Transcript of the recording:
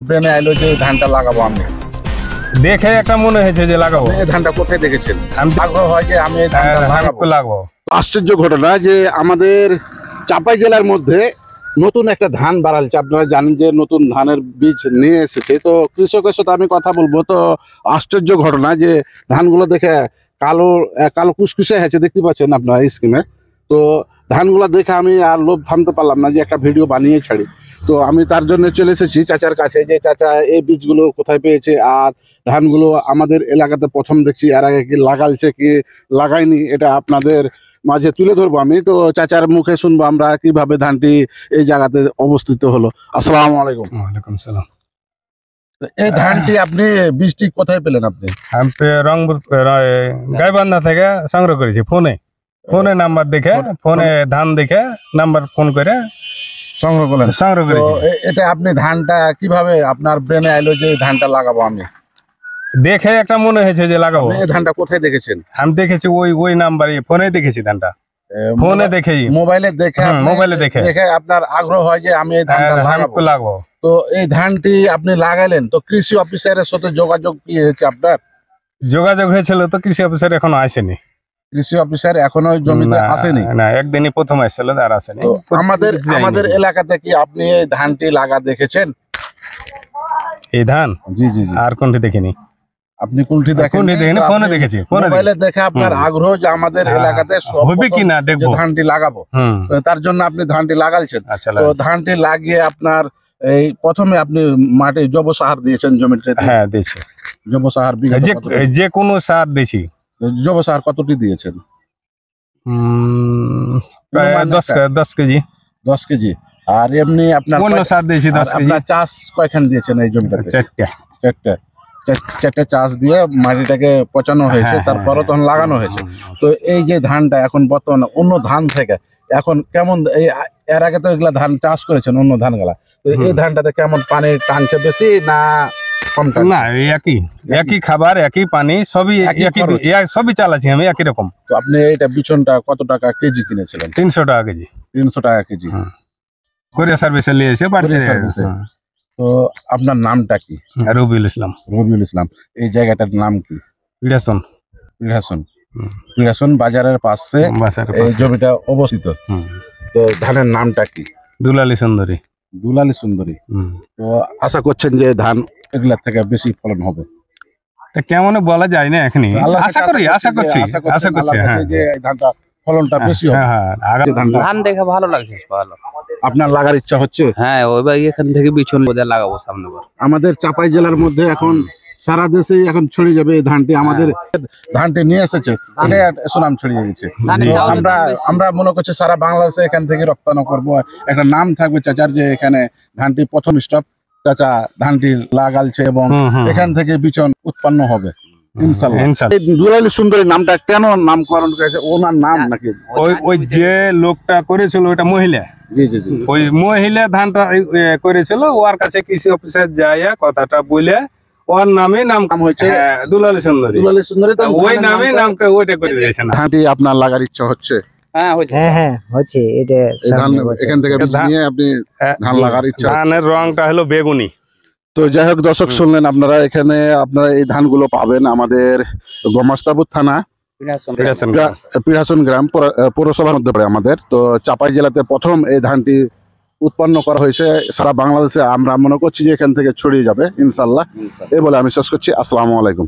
ব্রেনে আইলো যে এই ধানটা লাগাবো আমি? দেখে একটা মনে হয়েছে যে লাগাবো। এই ধানটা কোথায় দেখেছেন? আমি আগ্রহ হয় যে আমি এই ধানটা লাগাবো। লাগাবো। আশ্চর্য ঘটনা যে আমাদের চাঁপাই জেলার মধ্যে নতুন একটা ধান বাড়ালছে। আপনারা জানেন যে নতুন ধানের বীজ নিয়ে এসেছে, তো কৃষকের সাথে আমি কথা বলবো। তো আশ্চর্য ঘটনা যে ধানগুলো দেখে কালো কালো কুসকুসে হয়েছে, দেখতে পাচ্ছেন আপনারা স্ক্রিনে। তো ধানগুলো দেখে আমি আর লোভ থামতে পারলাম না যে একটা ভিডিও বানিয়ে ছাড়ি। তো আমি তার জন্য চলে এসেছি চাচার কাছে, যে চাচা এই বীজগুলো কোথায় পেয়েছে, আর ধানগুলো আমাদের এলাকাতে প্রথম দেখছি, এর আগে কি লাগালছে কি লাগায়নি, এটা আপনাদের মাঝে তুলে ধরবো আমি। তো চাচার মুখে শুনবো আমরা কিভাবে ধানটি এই জায়গাতে অবস্থিত হলো। আসসালামু আলাইকুম। ওয়ালাইকুম সালাম। এই ধানটি আপনি বীজটি কোথায় পেলেন? আপনি আমি রংপুর গাইবান্ধা থেকে সংগ্রহ করেছি। ফোনে নাম্বার দেখে, ফোনে ধান দেখে নাম্বার ফোন করে সংগ্রহ করলেন? সংগ্রহ তো করেছি। এটা আপনি ধানটা কিভাবে আপনার ব্রেনে আইলো যে এই ধানটা লাগাবো আমি? দেখে একটা মনে হয়েছে যে লাগাবো। আপনি এই ধানটা কোথায় দেখেছেন? আমি দেখেছি ওই নাম্বারে, ফোনে দেখেছি ধানটা। ফোনে দেখেই, মোবাইলে দেখে? মোবাইলে দেখে আপনার আগ্রহ হয় যে আমি এই ধানটা লাগাবো। তো এই ধানটি আপনি লাগাইলেন, তো কৃষি অফিসারের সাথে যোগাযোগ কি হয়েছে আপনার? যোগাযোগ হয়েছিল, তো কৃষি অফিসার এখনো আসেনি। কৃষি অফিসার এখনো জমিতে আসেনি? না, একদিনই প্রথম আসছিল, আর আসেনি। আমাদের এলাকাতে কি আপনি এই ধানটি লাগা দেখেছেন? এই ধান? জি জি। আর কোনটি দেখিনি। আপনি কোনটি দেখেন? ফোনে দেখেছি। মোবাইলে দেখে আপনার আগ্রহ যে আমাদের এলাকাতে হবে কিনা দেখবো, ধানটি লাগাবো, তার জন্য আপনি ধানটি লাগাইছেন। তো ধানটি লাগিয়ে আপনার এই প্রথমে আপনি মাটি জৈব সার দিয়েছেন জমিতে? হ্যাঁ দিয়েছি। জৈব সার যে কোনো সার দিয়েছি। জৈব সার কতটি দিয়েছেন? 10 কেজি। 10 কেজি। আর এমনি আপনার অন্য সার দিয়েছি 10 কেজি। আপনার চাষ কয়খান দিয়েছেন এই জমিটাতে? 4টে চাষ দিয়ে মাটিটাকে পচানো হয়েছে, তারপরে তখন লাগানো হয়েছে। তো এই যে ধানটা এখন বর্তমানে অন্য ধান থেকে এখন কেমন, এই এর আগে তো এগুলা ধান চাষ করেছেন অন্য ধানগুলা, তো এই ধানটাতে কেমন পানি টানছে বেশি না কম? না, একই খাবার, একই পানি, সবই চালাচ্ছি আমি একই রকম। তো আপনি এটা বিচনটা কত টাকা কেজি কিনেছিলেন? 300 টাকা কেজি। 300 টাকা কেজি কোরিয়া সার্ভিসে নিয়ে এসে বাড়িতে। তো আপনার নামটা কি? রবিউল ইসলাম। রবিউল ইসলাম। এই জায়গাটার নাম কি? পিড়াসন বাজারের পাশে এই জমিটা অবস্থিত। তো ধানের নামটা কি? দুলালী সুন্দরী। দুলালী সুন্দরী। তো আশা করছেন যে ধান এগুলার থেকে বেশি ফলন হবে? কেমন বলা যায় না এখনই, আশা করছি যে ধানটা ফলনটা বেশি হবে। ধান দেখে ভালো লাগছে। ভালো। আপনার লাগার ইচ্ছা হচ্ছে? হ্যাঁ, ওইবার এখান থেকে বিছন লাগাবো সামনে। আমাদের চাঁপাই জেলার মধ্যে এখন সারা দেশে এখন ছড়িয়ে যাবে এই ধানটি। আমাদের ধানটি নিয়ে এসেছে, এটা সুনাম ছড়িয়ে গেছে। আমরা মনে করছি সারা বাংলাদেশে এখান থেকে রপ্তানি করবো। একটা নাম থাকবে চাচার যে এখানে ধানটি প্রথম স্টপ, চাচা ধানটি লাগালছে এবং এখান থেকে বিচন উৎপন্ন হবে ইনশাআল্লাহ। দুলালী সুন্দরী নামটা কেন নামকরণ করেছে? ওনার নাম নাকি? ওই যে লোকটা করেছিল ওটা মহিলা। জি জি জি। ওই মহিলা ধানটা করেছিল, ওর কাছে কৃষি অফিসার যাইয়া কথাটা বলে ওর নামে নাম হয়েছে দুলালী সুন্দরী। দুলালী সুন্দরী, ওই নামে নামকে ওইটা করে দিয়েছে। ধানটি আপনার লাগার ইচ্ছা হচ্ছে? হ্যাঁ হচ্ছে। এটা এখান থেকে নিয়ে আপনি ধান লাগার ইচ্ছা? ধানের রংটা হলো বেগুনি। তো যাই হোক দর্শক, শুনলেন আপনারা, এখানে আপনারা এই ধানগুলো পাবেন আমাদের গোমাস্তাপুর থানা পিড়াসন গ্রাম পৌরসভার মধ্যে পড়ে আমাদের। তো চাঁপাই জেলাতে প্রথম এই ধানটি উৎপন্ন করা হয়েছে। সারা বাংলাদেশে আমরা মনে করছি যে এখান থেকে ছড়িয়ে যাবে ইনশাল্লাহ। এই বলে আমি শেষ করছি। আসসালামু আলাইকুম।